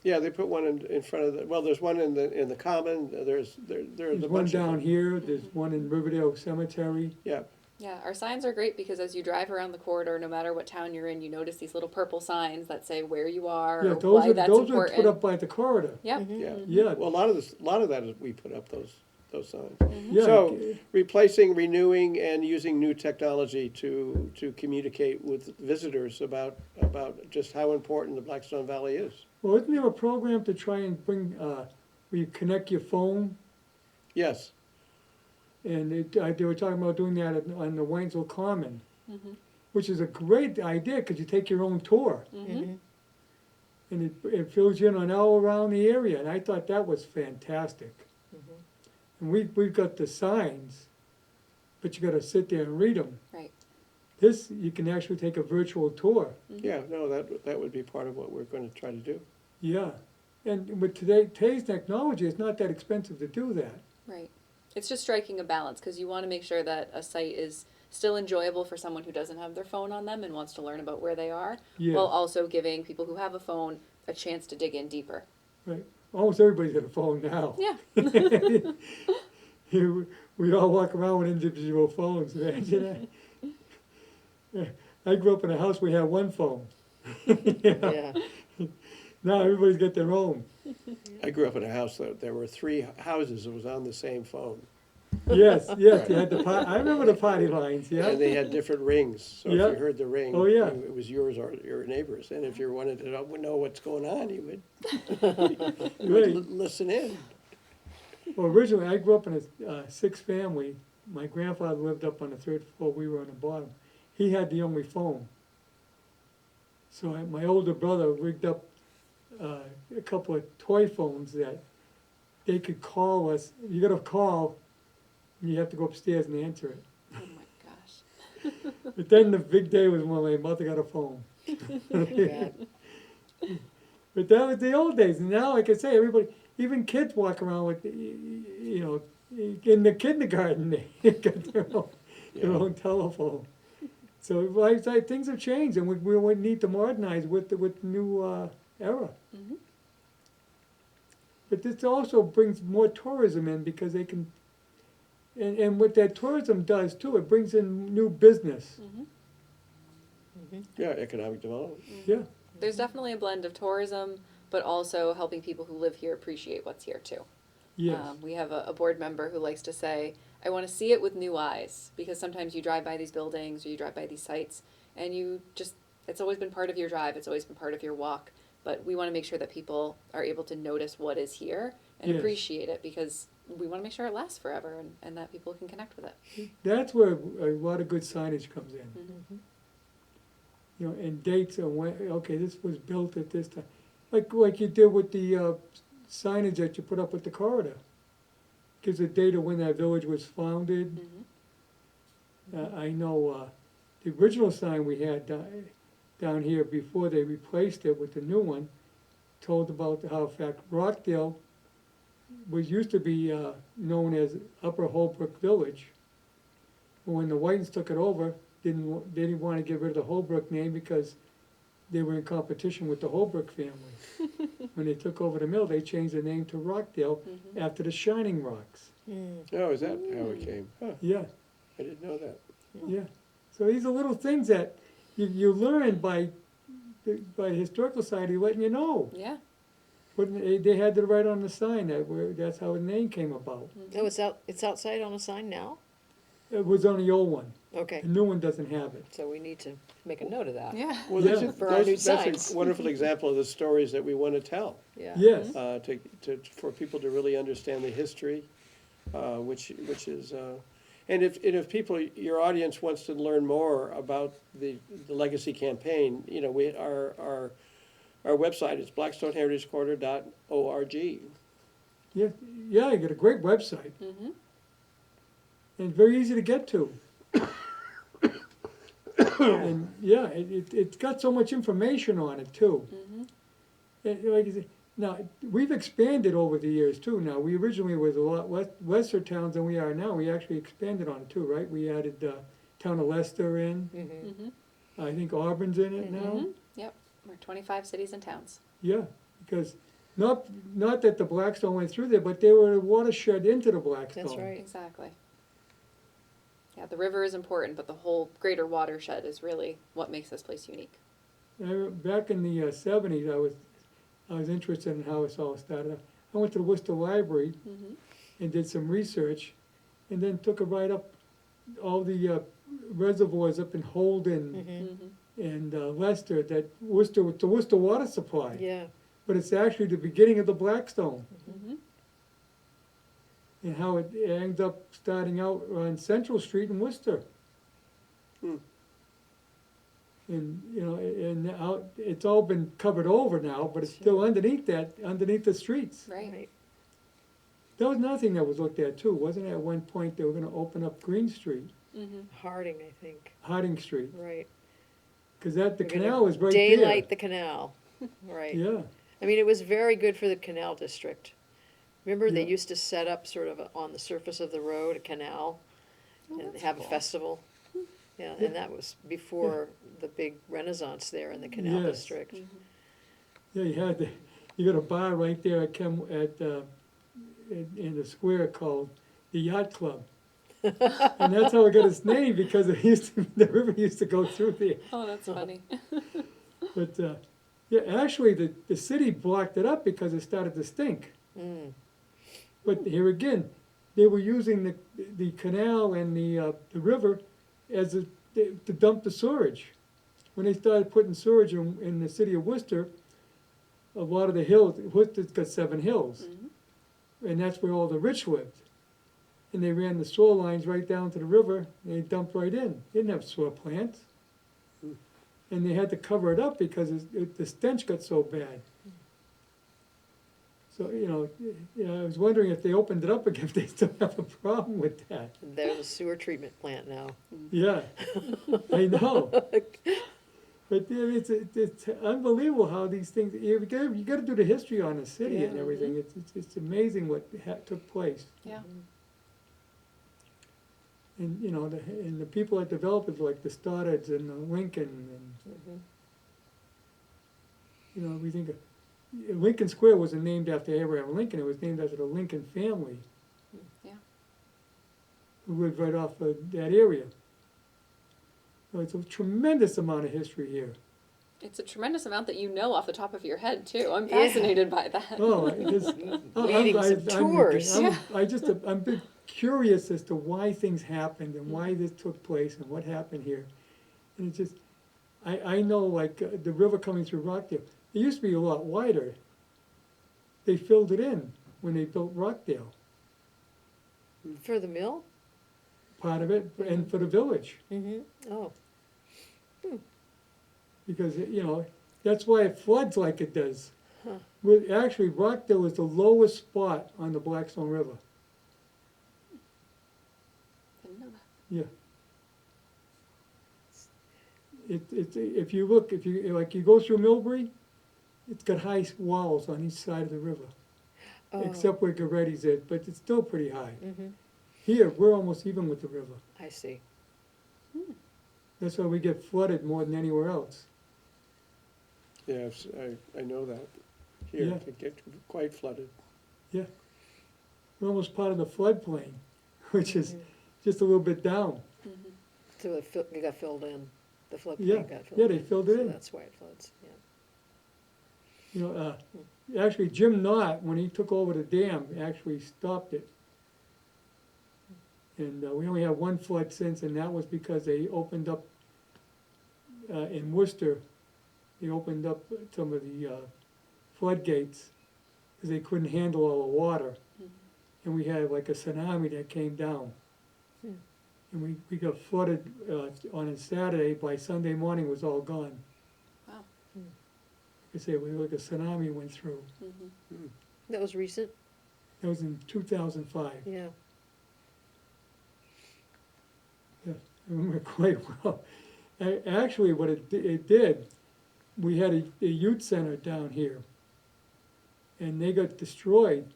Yeah, they put one in front of well, there's one in the common, there's There's a one bunch of down them. here, there's one in Riverdale Cemetery. Yeah, Yeah, our signs are great because as you drive around the corridor, no matter what town you're in, you notice these little purple signs that say where you are Yeah, or those why are that's those are important. put up by the corridor. Yep. yeah. Yeah, Well, a lot of that is we put up those signs. yeah. So, replacing, renewing, and using new technology to communicate with visitors about just how important the Blackstone Valley is. Well, isn't there a program to try and bring, where you connect your phone? Yes, And they were talking about doing that on the Waynesville Common, which is a great idea, because you take your own tour. And it fills you in on all around the area, and I thought that was fantastic. And we've got the signs, but you gotta sit there and read them. Right. This, you can actually take a virtual tour, Yeah, no, that would be part of what we're gonna try to do. yeah. And with today's technology, it's not that expensive to do that. Right. It's just striking a balance because you want to make sure that a site is still enjoyable for someone who doesn't have their phone on them and wants to learn about where they are, Yeah. while also giving people who have a phone a chance to dig in deeper. Right, almost everybody's got a phone now. Yeah. We all walk around with individual phones, imagine that? I grew up in a house, we had one phone. Yeah. Now everybody's got their own. I grew up in a house that there were 3 houses that was on the same phone. Yes, yes, you had the I remember the party lines, yeah. And they had different rings, so if Yeah. you heard the ring, Oh, yeah. it was yours or your neighbor's. And if you wanted to know what's going on, you would Right. listen in. Well, originally, I grew up in a 6-family. My grandfather lived up on the 3rd floor, we were on the bottom. He had the only phone. So my older brother rigged up a couple of toy phones that they could call us. You got a call, and you have to go upstairs and answer it. Oh my gosh. But then the big day was when my mother got a phone. Yeah. But that was the old days, and now, like I say, everybody, even kids walk around with, you know, in the kindergarten, they got their Yeah. own telephone. So like I say, things have changed, and we need to modernize with the new era. Mhm. But this also brings more tourism in because they can, and what that tourism does too, it brings in new business. Mhm. Yeah, economic development. Yeah, There's definitely a blend of tourism, but also helping people who live here appreciate what's here too. yes, We have a board member who likes to say, I want to see it with new eyes, because sometimes you drive by these buildings or you drive by these sites and it's always been part of your drive, it's always been part of your walk, but we want to make sure that people are able to notice what is here and Yes. appreciate it, because we want to make sure it lasts forever and that people can connect with it. that's where a lot of good signage comes in. Mhm. You know, and dates on when, okay, this was built at this time. Like you did with the signage that you put up at the corridor. Gives a date of when that village was founded. I know the original sign we had down here before they replaced it with the new one told about how, in fact, Rockdale used to be known as Upper Holbrook Village. But when the Whitens took it over, they didn't want to get rid of the Holbrook name because they were in competition with the Holbrook family. When they took over the mill, they changed the name to Rockdale after the Shining Rocks. Oh, is that how it came? Huh, Yeah, I didn't know that. yeah. So these are little things that you learn by the Historical Society letting you know. Yeah. They had to write on the sign that's how the name came about. Oh, it's outside on a sign now? It was on the old one. Okay, The new one doesn't have it. so we need to make a note of that. Yeah. Well, Yeah. For our new that's signs. a wonderful example of the stories that we want to tell, Yeah. Yes, for people to really understand the history, which is, and if people, your audience wants to learn more about the legacy campaign, you know, our website is blackstoneheritagecorridor.org. yeah, yeah, you got a great website. Mm-hmm. And very easy to get to. And yeah, it's got so much information on it too. And like you say, now, we've expanded over the years too now. We originally was a lot lesser towns than we are now. We actually expanded on it too, right? We added town of Leicester in. Mm-hmm. I think Auburn's in it now. Yep. We're 25 cities and towns. Yeah, because not that the Blackstone went through there, but they were a watershed into the Blackstone. That's right. Exactly. Yeah, the river is important, but the whole greater watershed is really what makes this place unique. Back in the 70s, I was interested in how this all started. I went to the Worcester Library and did some research, and then took a ride up all the reservoirs up in Holden and Leicester, the Worcester water supply. Yeah. But it's actually the beginning of the Blackstone. Mm-hmm. And how it ends up starting out on Central Street in Worcester. Hmm. And, you know, it's all been covered over now, but it's still underneath the streets. Right. that was another thing that was looked at too, wasn't it? At one point, they were gonna open up Green Street, Harding, I think, Harding Street, right. cause that, the We're gonna canal was right there. Daylight the canal, right. Yeah, I mean, it was very good for the canal district. Remember, they Yeah. used to set up sort of on the surface of the road, a canal, and have a festival. Yeah, and that was before the big renaissance there in the canal Yes. district. yeah, you got a bar right there at in the square called the Yacht Club. And that's how it got its name, because it used to, the river used to go through there. Oh, that's funny. But, yeah, actually, the city blocked it up because it started to stink. Mm. But here again, they were using the canal and the river as to dump the sewage. When they started putting sewage in the city of Worcester, a lot of the hills, Worcester's got 7 hills. And that's where all the rich lived. And they ran the sewer lines right down to the river, and they dumped right in. They didn't have sewer plants. And they had to cover it up because the stench got so bad. So, I was wondering if they opened it up again, if they still have a problem with that. There's a sewer treatment plant now. Yeah, I know. But yeah, it's unbelievable how these things, you gotta do the history on the city and Yeah. everything. It's amazing what took place. Yeah. And, and the people that developed it, like the Stoddards and the Lincoln, and, we think of, Lincoln Square wasn't named after Abraham Lincoln, it was named after the Lincoln family. Yeah. Who lived right off of that area. So it's a tremendous amount of history here. It's a tremendous amount that you know off the top of your head too. I'm Yeah. fascinated by that. Oh, it is, Leading some tours. I'm a bit curious as to why things happened and why this took place and what happened here. And it's just, I know like the river coming through Rockdale, it used to be a lot wider. They filled it in when they built Rockdale, For the mill? part of it, and for the village. Mm-hmm, oh, Because, that's why it floods like it does. Huh. Actually, Rockdale is the lowest spot on the Blackstone River. Didn't know that. Yeah. If you look, you go through Millbury, it's got high walls on each side of the river, oh, except where Garetti's is, but it's still pretty high. mm-hmm, Here, we're almost even with the river. I see. That's why we get flooded more than anywhere else. Yes, I know that. Here, Yeah. it get quite flooded. We're almost part of the floodplain, which is just a little bit down. So it got filled in, the Yeah, floodplain got filled in. yeah, they filled it So in. that's why it floods, yeah. Actually, Jim Knott, when he took over the dam, actually stopped it. And we only had one flood since, and that was because they opened up, in Worcester, they opened up some of the floodgates, because they couldn't handle all the water. And we had like a tsunami that came down. And we got flooded on a Saturday, by Sunday morning it was all gone. Wow. I say, it was like a tsunami went through. That was recent, That was in 2005. yeah. I remember quite well. Actually, what it did, we had a youth center down here, and they got destroyed,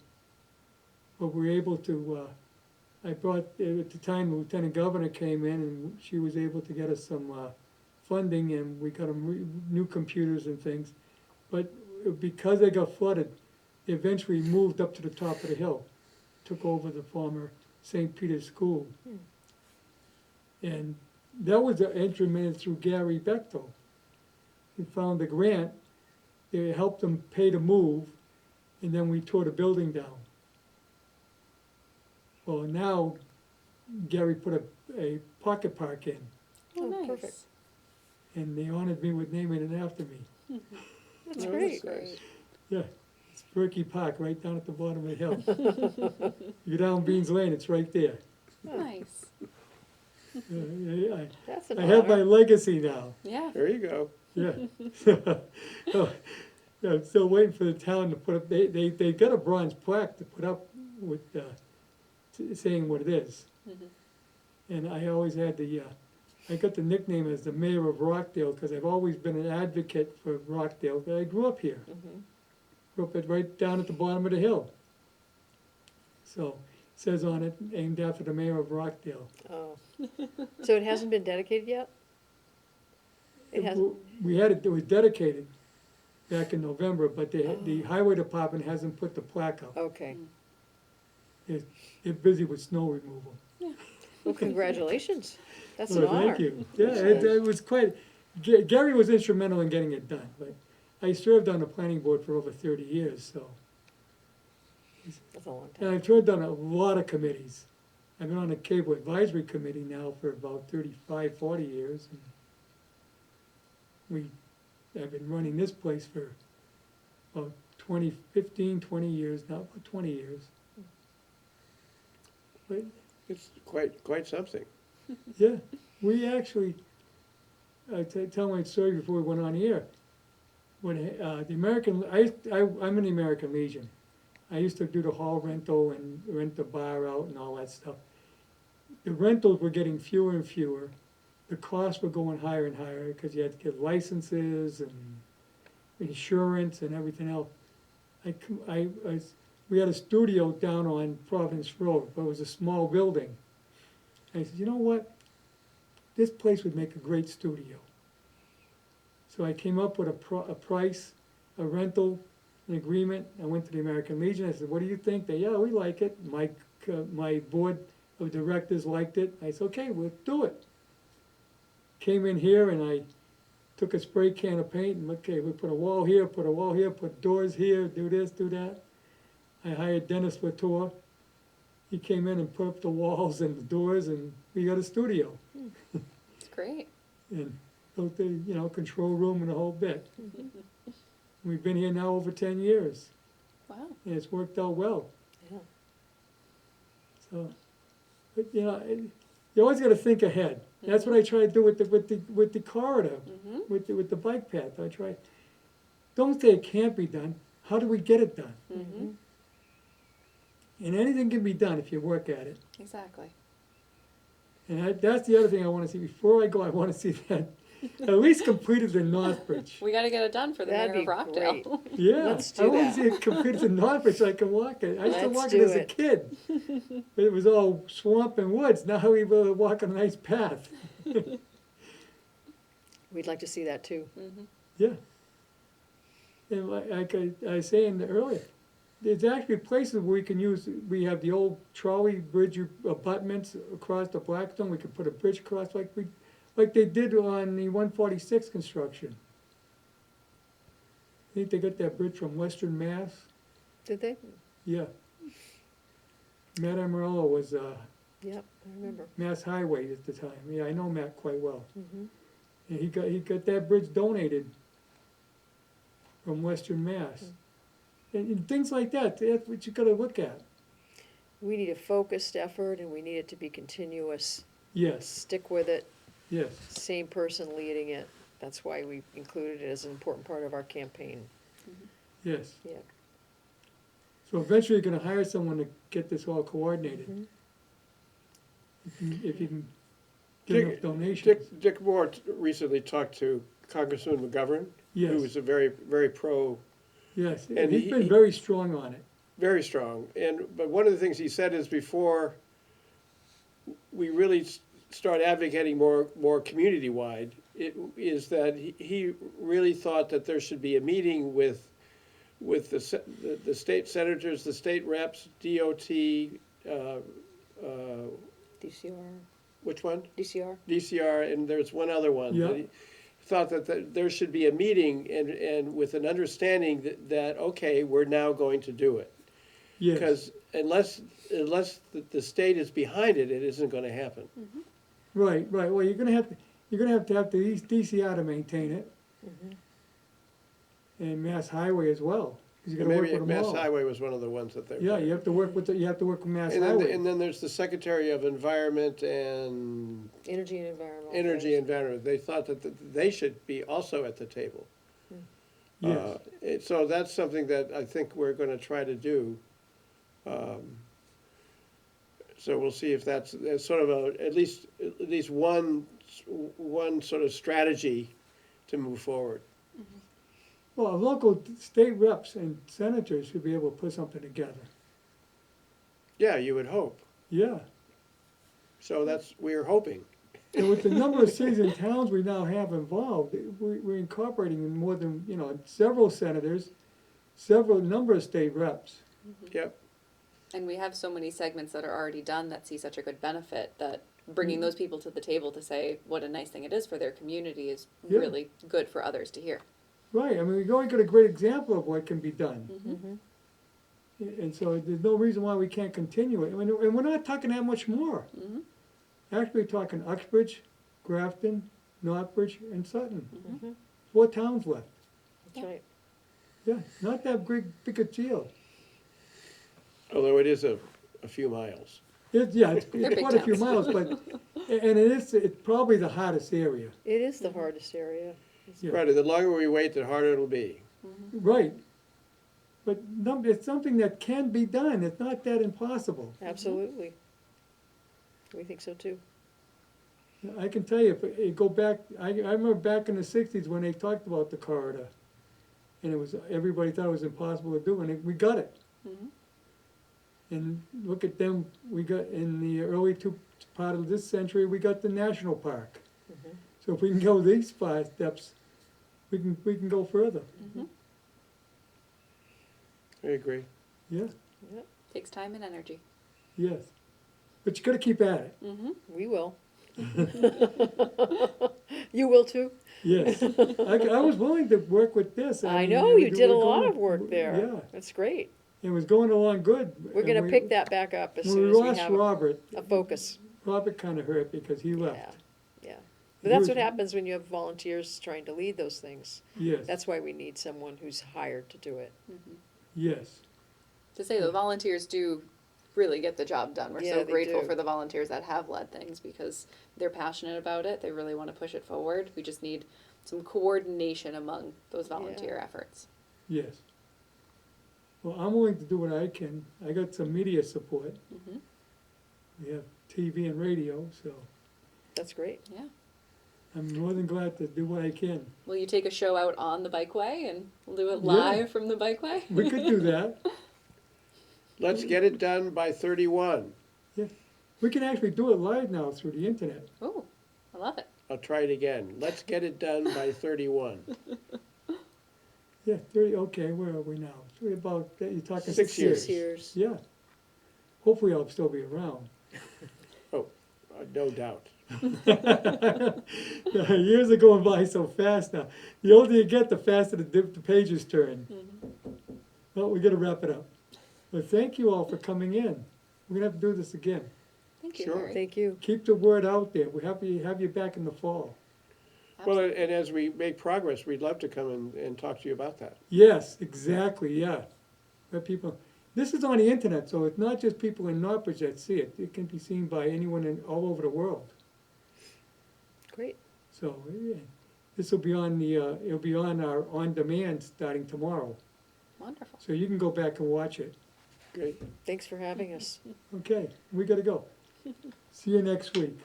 but we were able to, I brought, at the time, the Lieutenant Governor came in, and she was able to get us some funding, and we got them new computers and things. But because they got flooded, they eventually moved up to the top of the hill, took over the former St. Peter's School. And that was implemented through Gary Bechtel. He found the grant, they helped them pay to move, and then we tore the building down. Well, now Gary put a pocket park in, Oh, nice. perfect. and they honored me with naming it after me. That's Oh, great. nice. Yeah, it's Berkey Park, right down at the bottom of the hill. You go down Beans Lane, it's right there. Nice. That's an I have my honor. legacy now. Yeah. There you go. Yeah. So, I'm still waiting for the town to put up, they got a bronze plaque to put up with, saying what it is. And I always had I got the nickname as the mayor of Rockdale, because I've always been an advocate for Rockdale, but I grew up here. Grew up right down at the bottom of the hill. So, it says on it, aimed after the mayor of Rockdale. Oh. So it hasn't been dedicated yet? It hasn't, It was dedicated back in November, but the highway department hasn't put the plaque up. okay. They're busy with snow removal. Well, congratulations. That's an Well, honor. thank you. Yeah, it was quite, Gary was instrumental in getting it done, but I served on the planning board for over 30 years, so. That's a long time. And I've served on a lot of committees. I've been on the cable advisory committee now for about 35, 40 years. And I've been running this place for about 15, 20 years now, about 20 years. But, It's quite something. yeah, we actually, tell my story before we went on the air. When, the American, I'm in the American Legion. I used to do the hall rental and rent the bar out and all that stuff. The rentals were getting fewer and fewer. The costs were going higher and higher because you had to get licenses and insurance and everything else. We had a studio down on Providence Road, but it was a small building. And I said, you know what? This place would make a great studio. So I came up with a price, a rental, an agreement. I went to the American Legion. I said, what do you think? They, yeah, we like it. My board of directors liked it. I said, okay, we'll do it. Came in here and I took a spray can of paint and, okay, we put a wall here, put doors here, do this, do that. I hired Dennis Latour. He came in and put up the walls and the doors, and we got a studio. It's great. And built the, control room and the whole bit. We've been here now over 10 years, Wow. and it's worked out well. Yeah. So, but, you always got to think ahead. That's what I try to do with the corridor, with the bike path. I try. Don't say it can't be done. How do we get it done? And anything can be done if you work at it. Exactly. And that's the other thing I want to see. Before I go, I want to see that at least completed in Northbridge. We got to get it done for the That'd mayor of be Rockdale. great. Yeah, Let's I do want that. to see it completed in Northbridge so I can walk it. I used to Let's walk do it as a it. kid. But it was all swamp and woods. Now we will walk on a nice path. We'd like to see that too. Yeah. And like I was saying earlier, there's actually places where we can use, we have the old trolley bridge abutments across the Blackstone. We could put a bridge across like they did on the 146 construction. I think they got that bridge from Western Mass. Did they? Yeah. Matt Amarillo was Yep, I remember. Mass Highway at the time. Yeah, I know Matt quite well. Mhm. And he got that bridge donated from Western Mass. And things like that, that's what you gotta look at. We need a focused effort and we need it to be continuous. Yes, Stick with it, yes. same person leading it. That's why we included it as an important part of our campaign. Yes. Yeah. So eventually you're gonna hire someone to get this all coordinated. If you can get enough donations. Dick Moore recently talked to Congressman McGovern, who Yes, was a very, very pro, yes, and he's been very strong on it. very strong. But one of the things he said is before we really start advocating more community-wide, it is that he really thought that there should be a meeting with the state senators, the state reps, DOT, DCR, which one? DCR? DCR, and there's one other one. Yeah. That he thought that there should be a meeting and with an understanding that, okay, we're now going to do it. Yes, Because unless the state is behind it, it isn't gonna happen. right. Well, you're gonna have the DCR to maintain it. And Mass Highway as well, 'cause you gotta work Maybe with them Mass all. Highway was one of the ones that they. Yeah, you have to work with Mass And Highway. then there's the Secretary of Environment and Energy and Environmental. Energy Affairs. and Environment. They thought that they should be also at the table. Yes, So that's something that I think we're gonna try to do. So we'll see if that's sort of at least one sort of strategy to move forward. Well, local state reps and senators should be able to put something together. Yeah, you would hope. Yeah. So we're hoping. And with the number of cities and towns we now have involved, we're incorporating more than, several senators, number of state reps. Yep. And we have so many segments that are already done that see such a good benefit that bringing those people to the table to say what a nice thing it is for their community is Yeah. really good for others to hear. Right, I mean, we've already got a great example of what can be done. Mhm. And so there's no reason why we can't continue it. And we're not talking that much more. Mhm. Actually, we're talking Uxbridge, Grafton, Northbridge, and Sutton. Mhm. 4 towns left. That's right. Yeah, not that big a deal. Although it is a few miles. It's They're big quite a few towns. miles, and it's probably the hottest area. It is the hardest area. Yeah. Right, the longer we wait, the harder it'll be. Right. But it's something that can be done. It's not that impossible. Absolutely. We think so too. I can tell you, if you go back, I remember back in the 60s when they talked about the corridor. And everybody thought it was impossible to do, and we got it. Mhm. And look at them, we got, in the early part of this century, we got the national park. Mhm. So if we can go these 5 steps, we can go further. I agree. Yeah, Takes time and energy. yes. But you gotta keep at it, Mm-hmm. We will. You will too? yes. I was willing to work with this. I mean, know, you did a we're lot going- of work there. Yeah, That's great. it was going along good. We're And gonna we- pick that back up as When soon we as we lost have Robert, a focus. Robert kinda hurt because he Yeah, left. yeah. He But that's was- what happens when you have volunteers trying to lead those things. Yes, That's why we need someone who's hired to do it. yes, To say the volunteers do really get the job done. We're Yeah, so they grateful do. for the volunteers that have led things because they're passionate about it. They really want to push it forward. We just need some coordination among those volunteer efforts. yes. Well, I'm willing to do what I can. I got some media support. Mhm. We have TV and radio, so That's great. Yeah. I'm more than glad to do what I can. Will you take a show out on the bikeway and we'll do it Yeah. live from the bikeway? We could do that. Let's get it done by 31. We can actually do it live now through the internet. Oh, I love it. I'll try it again. Let's get it done by 31. Yeah, 30, okay, where are we now? So about, you're talking 6 6 years. 6 years. Yeah. Hopefully I'll still be around. No doubt. Years are going by so fast now. The older you get, the faster the pages turn. Well, we gotta wrap it up. But thank you all for coming in. We're gonna have to do this again. Thank you, Sure. Mary. Thank you. Keep the word out there. We're happy to have you back in the fall. Well, and as we make progress, we'd love to come and talk to you about that. Yes, exactly, yeah. Let people, this is on the internet, so it's not just people in Northbridge that see it. It can be seen by anyone all over the world. Great. So, yeah, this will be on it'll be on our on-demand starting tomorrow. Wonderful. So you can go back and watch it. Great. Thanks for having us. Okay, we gotta go. See you next week.